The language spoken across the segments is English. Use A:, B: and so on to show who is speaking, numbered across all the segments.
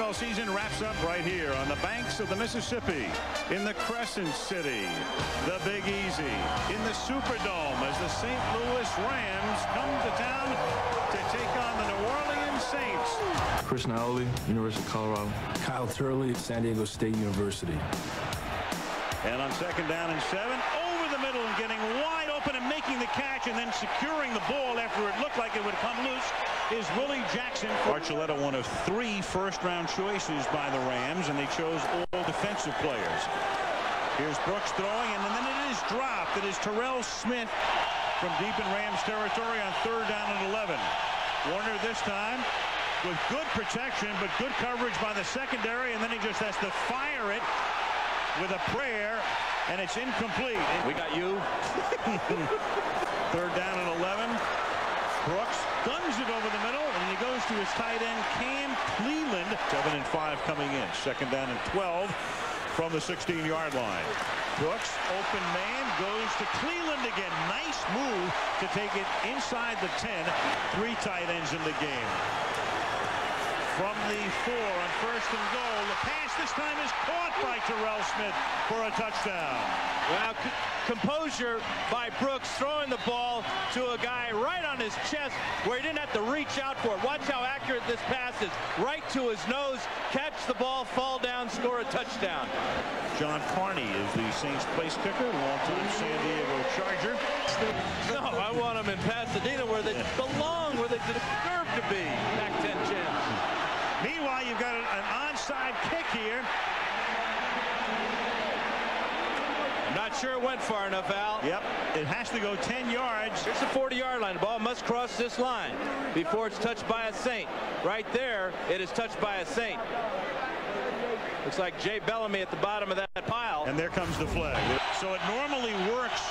A: NFL season wraps up right here on the banks of the Mississippi, in the Crescent City, the Big Easy, in the Superdome as the St. Louis Rams come to town to take on the New Orleans Saints.
B: Chris Naoli, University of Colorado.
C: Kyle Turley, San Diego State University.
A: And on 2nd down and 7, over the middle and getting wide open and making the catch and then securing the ball after it looked like it would come loose is Willie Jackson. Archuleta, one of 3 first-round choices by the Rams, and they chose all defensive players. Here's Brooks throwing, and then it is dropped. It is Terrell Smith from deep in Rams territory on 3rd down and 11. Warner this time with good protection, but good coverage by the secondary, and then he just has to fire it with a prayer, and it's incomplete.
D: We got you.
A: 3rd down and 11. Brooks guns it over the middle, and he goes to his tight end, Cam Cleveland. 7 and 5 coming in. 2nd down and 12 from the 16-yard line. Brooks, open man, goes to Cleveland again. Nice move to take it inside the 10. 3 tight ends in the game. From the 4 on 1st and goal. The pass this time is caught by Terrell Smith for a touchdown.
D: Well, composure by Brooks, throwing the ball to a guy right on his chest where he didn't have to reach out for it. Watch how accurate this pass is. Right to his nose, catch the ball, fall down, score a touchdown.
A: John Carney is the Saints place kicker, long-time San Diego Charger.
D: No, I want them in Pasadena where they belong, where they deserve to be. Pac-10 champs.
A: Meanwhile, you've got an onside kick here.
D: I'm not sure it went far enough, Al.
A: Yep, it has to go 10 yards.
D: Here's the 40-yard line. The ball must cross this line before it's touched by a Saint. Right there, it is touched by a Saint. Looks like Jay Bellamy at the bottom of that pile.
A: And there comes the flag. So it normally works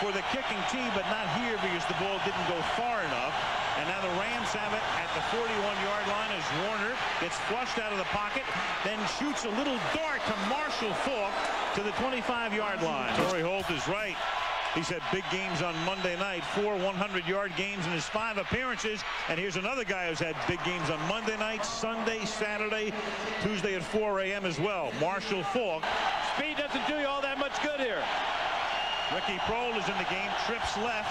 A: for the kicking team, but not here because the ball didn't go far enough. And now the Rams have it at the 41-yard line as Warner gets flushed out of the pocket, then shoots a little dart to Marshall Faulk to the 25-yard line. Torrey Holt is right. He's had big games on Monday night, 4 100-yard games in his 5 appearances. And here's another guy who's had big games on Monday night, Sunday, Saturday, Tuesday at 4 a.m. as well. Marshall Faulk.
D: Speed doesn't do you all that much good here.
A: Ricky Prohl is in the game, trips left,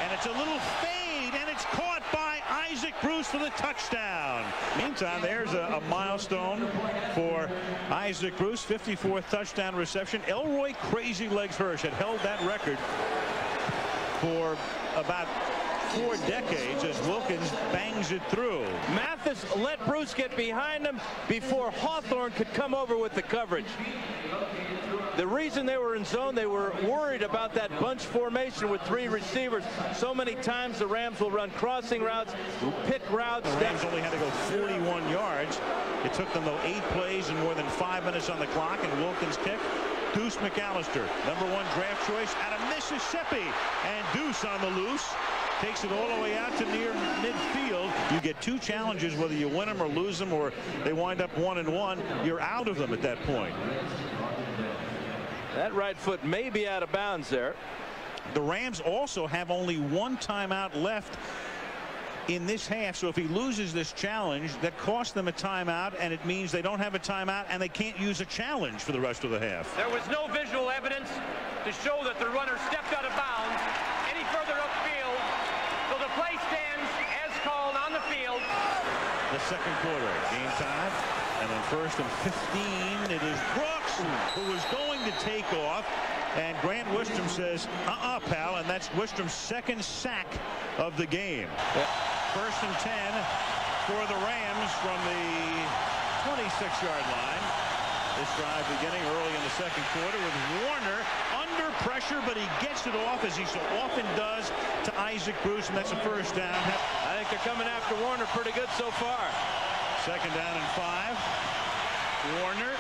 A: and it's a little fade, and it's caught by Isaac Bruce for the touchdown. Meantime, there's a milestone for Isaac Bruce, 54th touchdown reception. Elroy Crazy Legs Hirsch had held that record for about 4 decades as Wilkins bangs it through.
D: Mathis let Bruce get behind him before Hawthorne could come over with the coverage. The reason they were in zone, they were worried about that bunch formation with 3 receivers. So many times the Rams will run crossing routes, pick routes.
A: The Rams only had to go 41 yards. It took them, though, 8 plays and more than 5 minutes on the clock, and Wilkins kick. Deuce McAllister, #1 draft choice out of Mississippi. And Deuce on the loose. Takes it all the way out to near midfield. You get 2 challenges, whether you win them or lose them, or they wind up 1-1. You're out of them at that point.
D: That right foot may be out of bounds there.
A: The Rams also have only 1 timeout left in this half, so if he loses this challenge, that costs them a timeout, and it means they don't have a timeout and they can't use a challenge for the rest of the half.
E: There was no visual evidence to show that the runner stepped out of bounds any further upfield, so the play stands as called on the field.
A: The 2nd quarter, game time, and on 1st and 15, it is Brooks who is going to take off, and Grant Wistrom says, pal, and that's Wistrom's 2nd sack of the game. 1st and 10 for the Rams from the 26-yard line. This drive beginning early in the 2nd quarter with Warner under pressure, but he gets it off, as he so often does, to Isaac Bruce, and that's a 1st down.
D: I think they're coming after Warner pretty good so far.
A: 2nd down and 5. Warner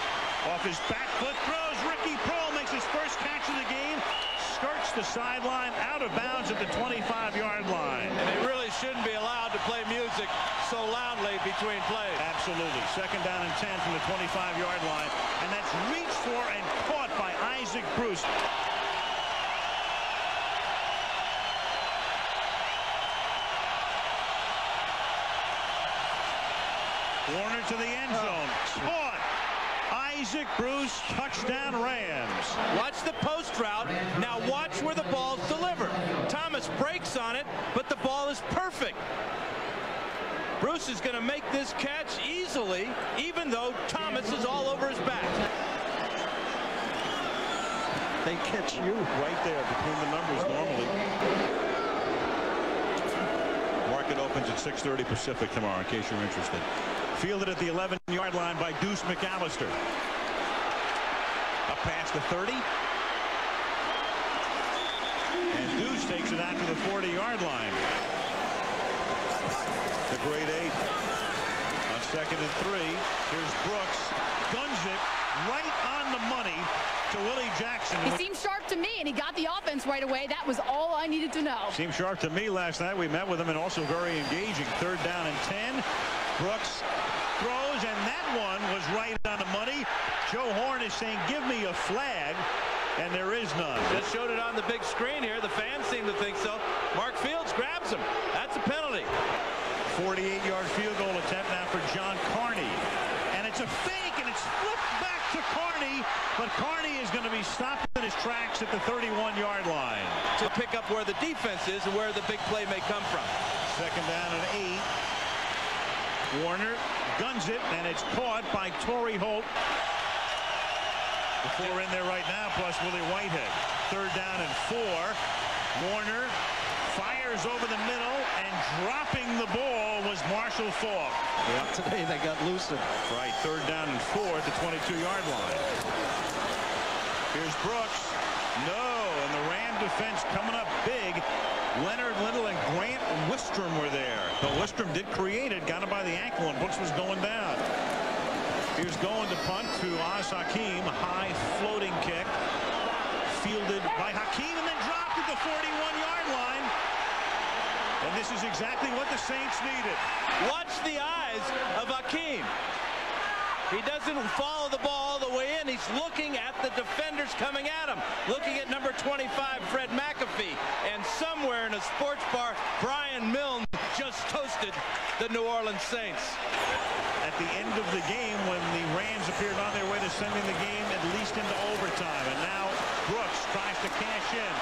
A: off his back foot throws. Ricky Prohl makes his 1st catch of the game. Skirts the sideline, out of bounds at the 25-yard line.
D: And they really shouldn't be allowed to play music so loudly between plays.
A: Absolutely. 2nd down and 10 from the 25-yard line. And that's reached for and caught by Isaac Bruce. Warner to the end zone. Caught. Isaac Bruce, touchdown Rams.
D: Watch the post route. Now watch where the ball's delivered. Thomas breaks on it, but the ball is perfect. Bruce is going to make this catch easily, even though Thomas is all over his back.
A: They catch you right there between the numbers normally. Market opens at 6:30 Pacific tomorrow, in case you're interested. Fielded at the 11-yard line by Deuce McAllister. Up past the 30. And Deuce takes it out to the 40-yard line. The grade 8 on 2nd and 3. Here's Brooks. Guns it right on the money to Willie Jackson.
F: He seemed sharp to me, and he got the offense right away. That was all I needed to know.
A: Seemed sharp to me last night. We met with him, and also very engaging. 3rd down and 10. Brooks throws, and that one was right on the money. Joe Horn is saying, give me a flag, and there is none.
D: Just showed it on the big screen here. The fans seem to think so. Mark Fields grabs him. That's a penalty.
A: 48-yard field goal attempt now for John Carney. And it's a fake, and it's flipped back to Carney, but Carney is going to be stopped in his tracks at the 31-yard line.
D: To pick up where the defense is and where the big play may come from.
A: 2nd down and 8. Warner guns it, and it's caught by Torrey Holt. The 4 in there right now, plus Willie Whitehead. 3rd down and 4. Warner fires over the middle, and dropping the ball was Marshall Faulk.
G: Yeah, today they got loosened.
A: Right, 3rd down and 4 at the 22-yard line. Here's Brooks. No, and the Ram defense coming up big. Leonard Little and Grant Wistrom were there. But Wistrom did create it, got him by the ankle, and Brooks was going down. Here's going to punt to Oz Hakeem. High floating kick. Fielded by Hakeem and then dropped at the 41-yard line. And this is exactly what the Saints needed.
D: Watch the eyes of Hakeem. He doesn't follow the ball all the way in. He's looking at the defenders coming at him. Looking at number 25, Fred McAfee. And somewhere in a sports bar, Brian Milne just toasted the New Orleans Saints.
A: At the end of the game, when the Rams appeared on their way to sending the game at least into overtime. And now Brooks tries to cash in.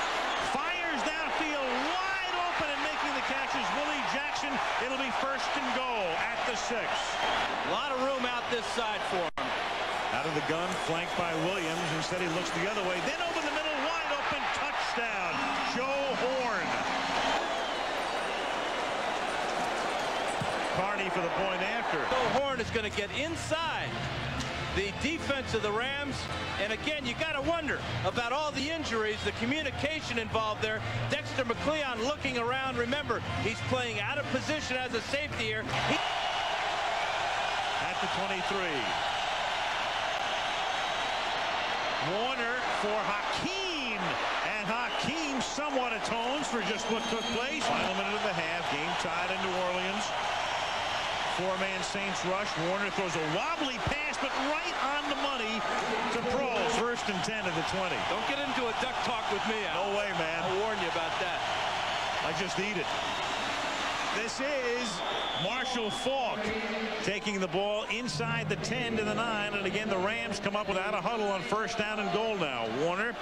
A: Fires downfield, wide open, and making the catch is Willie Jackson. It'll be 1st and goal at the 6.
D: A lot of room out this side for him.
A: Out of the gun, flanked by Williams. Instead, he looks the other way. Then over the middle, wide open, touchdown, Joe Horn. Carney for the point after.
D: Joe Horn is going to get inside the defense of the Rams. And again, you got to wonder about all the injuries, the communication involved there. Dexter McCleon looking around. Remember, he's playing out of position as a safety here.
A: At the 23. Warner for Hakeem. And Hakeem somewhat atones for just what took place. Final minute of the half. Game tied in New Orleans. 4-man Saints rush. Warner throws a wobbly pass, but right on the money to Proles. 1st and 10 at the 20.
D: Don't get into a duck talk with me, Al.
A: No way, man.
D: I'll warn you about that.
A: I just eat it. This is Marshall Faulk taking the ball inside the 10 to the 9. And again, the Rams come up without a huddle on 1st down and goal now. Warner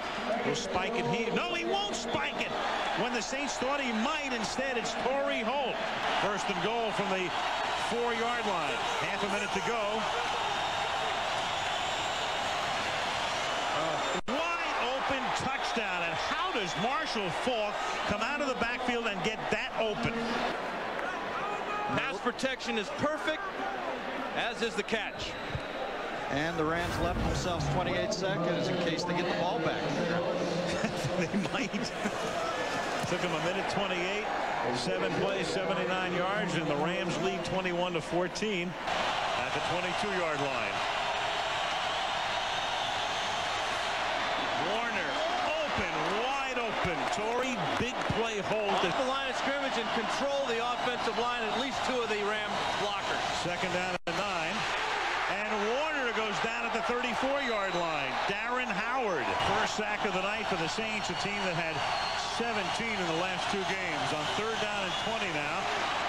A: will spike it. No, he won't spike it. When the Saints thought he might, instead it's Torrey Holt. 1st and goal from the 4-yard line. Half a minute to go. Wide open touchdown. And how does Marshall Faulk come out of the backfield and get that open?
D: Pass protection is perfect, as is the catch.
G: And the Rams left themselves 28 seconds in case they get the ball back.
A: They might. Took him a minute 28. 7 plays, 79 yards, and the Rams lead 21-14 at the 22-yard line. Warner open, wide open. Torrey, big play hold.
D: Off the line of scrimmage and control the offensive line, at least 2 of the Rams blockers.
A: 2nd down and 9. And Warner goes down at the 34-yard line. Darren Howard, 1st sack of the night for the Saints, a team that had 17 in the last 2 games. On 3rd down and 20 now.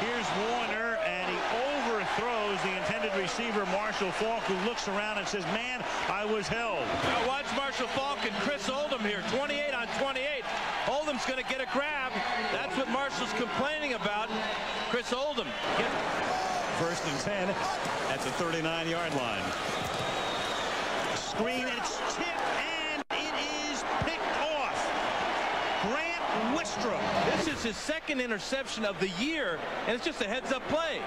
A: Here's Warner, and he overthrows the intended receiver. receiver Marshall Faulk, who looks around and says, man, I was held.
D: Now watch Marshall Faulk and Chris Oldham here, 28 on 28. Oldham's going to get a grab. That's what Marshall's complaining about. Chris Oldham.
A: First and 10 at the 39-yard line. Screen, it's tipped, and it is picked off. Grant Wistrom.
D: This is his second interception of the year, and it's just a heads-up play.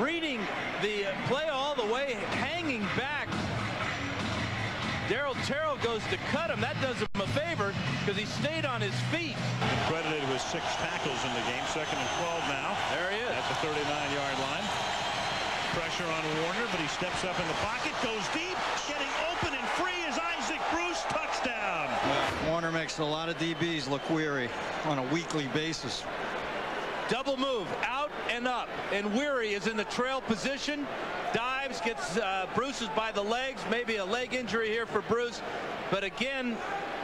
D: Reading the play all the way, hanging back. Darryl Terrell goes to cut him. That does him a favor because he stayed on his feet.
A: Credited with 6 tackles in the game. Second and 12 now.
D: There he is.
A: At the 39-yard line. Pressure on Warner, but he steps up in the pocket, goes deep, getting open and free is Isaac Bruce. Touchdown.
G: Warner makes a lot of DBs look weary on a weekly basis.
D: Double move, out and up, and Weary is in the trail position. Dives, gets Bruce's by the legs, maybe a leg injury here for Bruce, but again,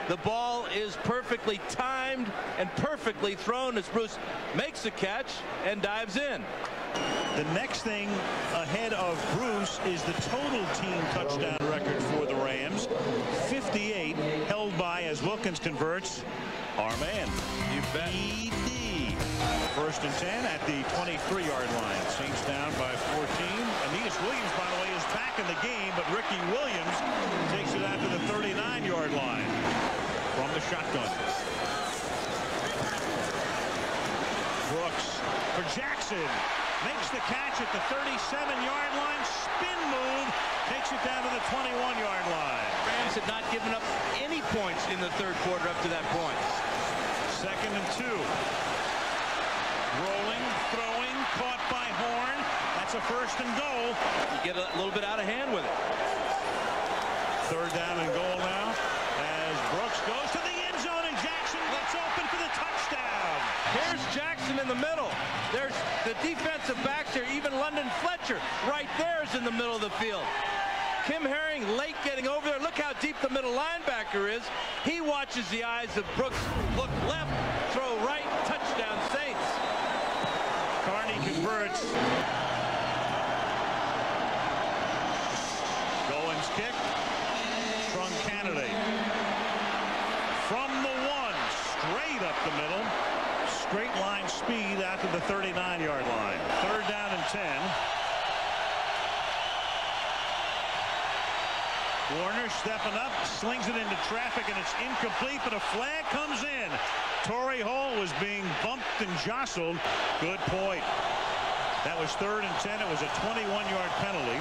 D: the ball is perfectly timed and perfectly thrown as Bruce makes the catch and dives in.
A: The next thing ahead of Bruce is the total team touchdown record for the Rams. 58, held by, as Wilkins converts, our man.
D: You bet.
A: E.D. First and 10 at the 23-yard line. Saints down by 14. Aeneas Williams, by the way, is back in the game, but Ricky Williams takes it out to the 39-yard line from the shotgun. Brooks for Jackson. Makes the catch at the 37-yard line. Spin move. Takes it down to the 21-yard line.
D: Rams had not given up any points in the third quarter up to that point.
A: Second and 2. Rolling, throwing, caught by Horn. That's a first and goal.
D: You get a little bit out of hand with it.
A: Third down and goal now as Brooks goes to the end zone and Jackson gets open for the touchdown.
D: Here's Jackson in the middle. There's the defensive backs here. Even London Fletcher right there is in the middle of the field. Kim Herring late getting over there. Look how deep the middle linebacker is. He watches the eyes of Brooks. Look left, throw right, touchdown Saints.
A: Carney converts. Goins kick. Strong candidate. From the 1, straight up the middle. Straight line speed out to the 39-yard line. Third down and 10. Warner stepping up, slings it into traffic, and it's incomplete, but a flag comes in. Torrey Hall was being bumped and jostled. Good point. That was third and 10. It was a 21-yard penalty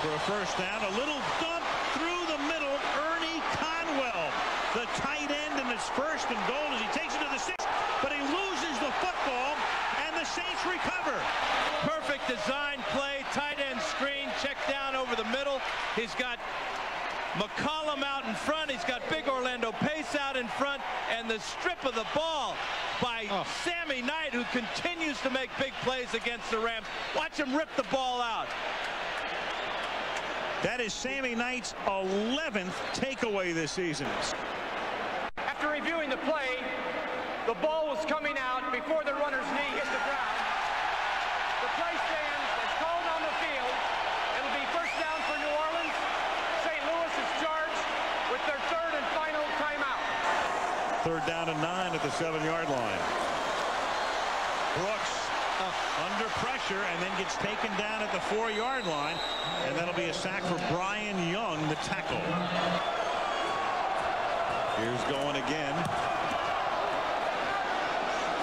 A: for a first down. A little dump through the middle. Ernie Conwell, the tight end, and it's first and goal as he takes it to the 6, but he loses the football, and the Saints recover.
D: Perfect design play, tight end screen, check down over the middle. He's got McCollum out in front. He's got big Orlando Pace out in front, and the strip of the ball by Sammy Knight, who continues to make big plays against the Rams. Watch him rip the ball out.
A: That is Sammy Knight's 11th takeaway this season.
E: After reviewing the play, the ball was coming out before the runner's knee hit the ground. The play stands as called on the field. It'll be first down for New Orleans. St. Louis is charged with their third and final timeout.
A: Third down and 9 at the 7-yard line. Brooks under pressure and then gets taken down at the 4-yard line, and that'll be a sack for Brian Young, the tackle. Here's going again.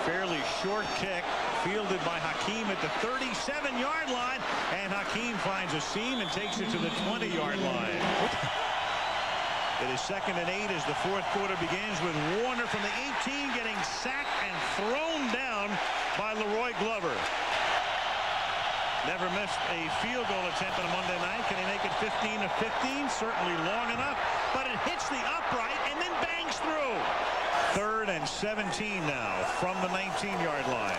A: Fairly short kick, fielded by Hakeem at the 37-yard line, and Hakeem finds a seam and takes it to the 20-yard line. It is second and 8 as the fourth quarter begins, with Warner from the 18 getting sacked and thrown down by Leroy Glover. Never missed a field goal attempt on a Monday night. Can he make it 15-15? Certainly long enough, but it hits the upright and then bangs through. Third and 17 now from the 19-yard line.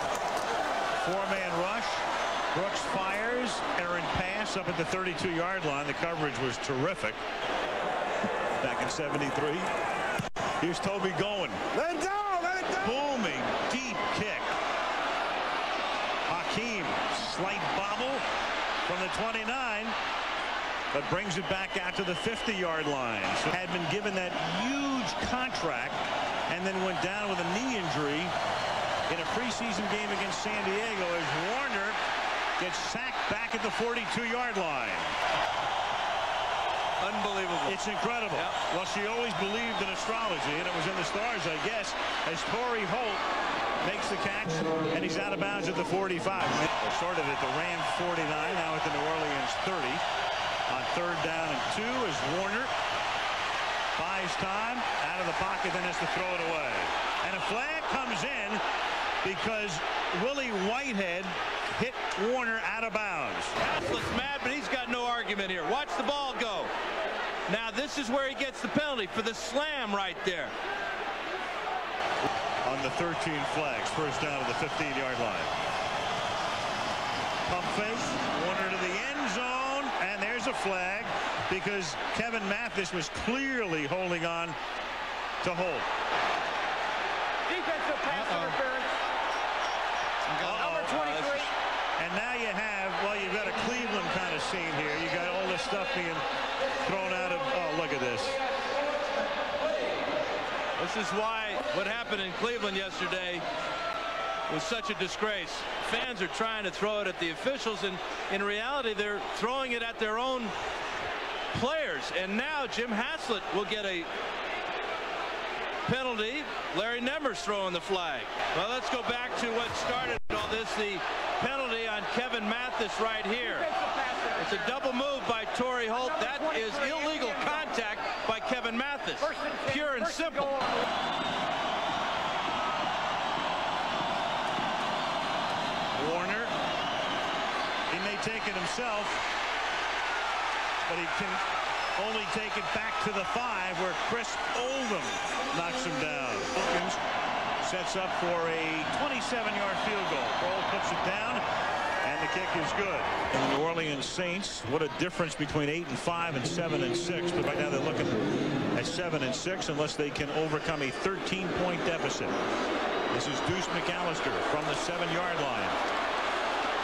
A: 4-man rush. Brooks fires. Errant pass up at the 32-yard line. The coverage was terrific. Back in 73. Here's Toby going.
H: Let it go! Let it go!
A: Booming deep kick. Hakeem, slight bobble, from the 29, but brings it back out to the 50-yard line. So had been given that huge contract and then went down with a knee injury in a preseason game against San Diego as Warner gets sacked back at the 42-yard line.
D: Unbelievable.
A: It's incredible. Yep. Well, she always believed in astrology, and it was in the stars, I guess, as Torrey Holt makes the catch, and he's out of bounds at the 45. They started at the Ram 49, now at the New Orleans 30. On 3rd down and 2 as Warner buys time out of the pocket, then has to throw it away. And a flag comes in because Willie Whitehead hit Warner out of bounds.
D: Haslett's mad, but he's got no argument here. Watch the ball go. Now this is where he gets the penalty for the slam right there.
A: On the 13 flags, 1st down to the 15-yard line. Pump fake, Warner to the end zone, and there's a flag because Kevin Mathis was clearly holding on to Holt.
E: Defensive pass interference. Number 23.
A: And now you have, well, you've got a Cleveland kind of scene here. You got all this stuff being thrown out of, oh, look at this.
D: This is why what happened in Cleveland yesterday was such a disgrace. Fans are trying to throw it at the officials, and in reality they're throwing it at their own players. And now Jim Haslett will get a penalty. Larry Nemmer's throwing the flag. Well, let's go back to what started all this, the penalty on Kevin Mathis right here. It's a double move by Torrey Holt. That is illegal contact by Kevin Mathis. Pure and simple.
A: Warner, he may take it himself, but he can only take it back to the 5 where Chris Oldham knocks him down. Wilkins sets up for a 27-yard field goal. Kroll puts it down, and the kick is good. And the New Orleans Saints, what a difference between 8-5 and 7-6. But right now they're looking at 7-6 unless they can overcome a 13-point deficit. This is Deuce McAllister from the 7-yard line.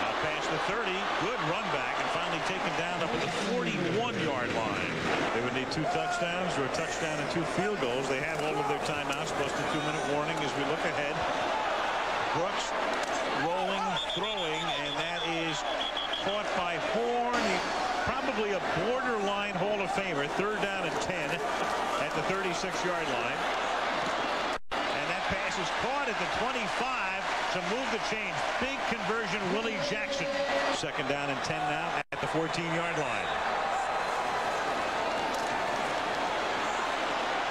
A: Out past the 30, good run back, and finally taken down up at the 41-yard line. They would need 2 touchdowns or a touchdown and 2 field goals. They have all of their timeouts plus the 2-minute warning as we look ahead. Brooks rolling, throwing, and that is caught by Horn. Probably a borderline Hall of Famer. 3rd down and 10 at the 36-yard line. And that pass is caught at the 25 to move the chains. Big conversion, Willie Jackson. 2nd down and 10 now at the 14-yard line.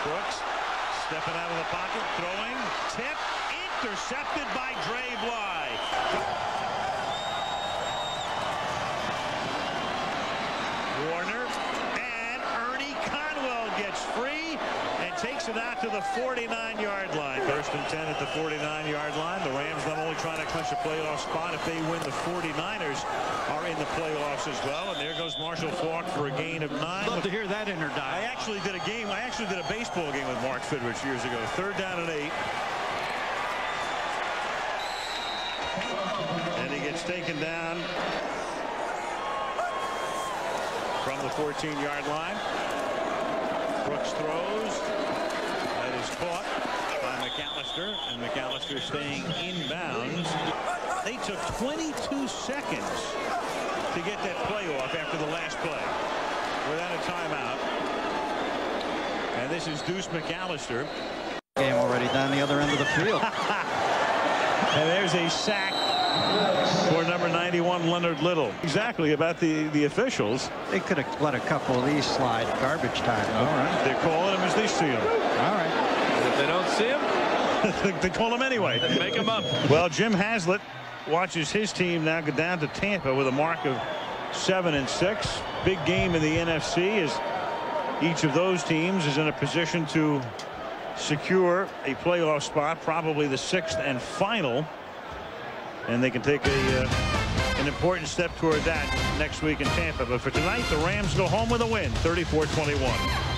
A: Brooks stepping out of the pocket, throwing, tip, intercepted by Dre Bly. Warner, and Ernie Conwell gets free and takes it out to the 49-yard line. 1st and 10 at the 49-yard line. The Rams not only trying to clinch a playoff spot, if they win, the 49ers are in the playoffs as well. And there goes Marshall Faulk for a gain of 9.
G: Love to hear that inner dive.
A: I actually did a baseball game with Mark Fidrich years ago. 3rd down and 8. And he gets taken down from the 14-yard line. Brooks throws. That is caught by McAllister, and McAllister staying inbounds. They took 22 seconds to get that play off after the last play without a timeout. And this is Deuce McAllister.
G: Game already down the other end of the field.
A: And there's a sack for number 91, Leonard Little. Exactly about the officials.
G: They could have let a couple of these slide. Garbage time. All right.
A: They're calling them as they see them.
G: All right.
D: If they don't see him,
A: they call them anyway.
D: then make them up.
A: Well, Jim Haslett watches his team now go down to Tampa with a mark of 7-6. Big game in the NFC as each of those teams is in a position to secure a playoff spot, probably the 6th and final, and they can take an important step toward that next week in Tampa. But for tonight, the Rams go home with a win, 34-21.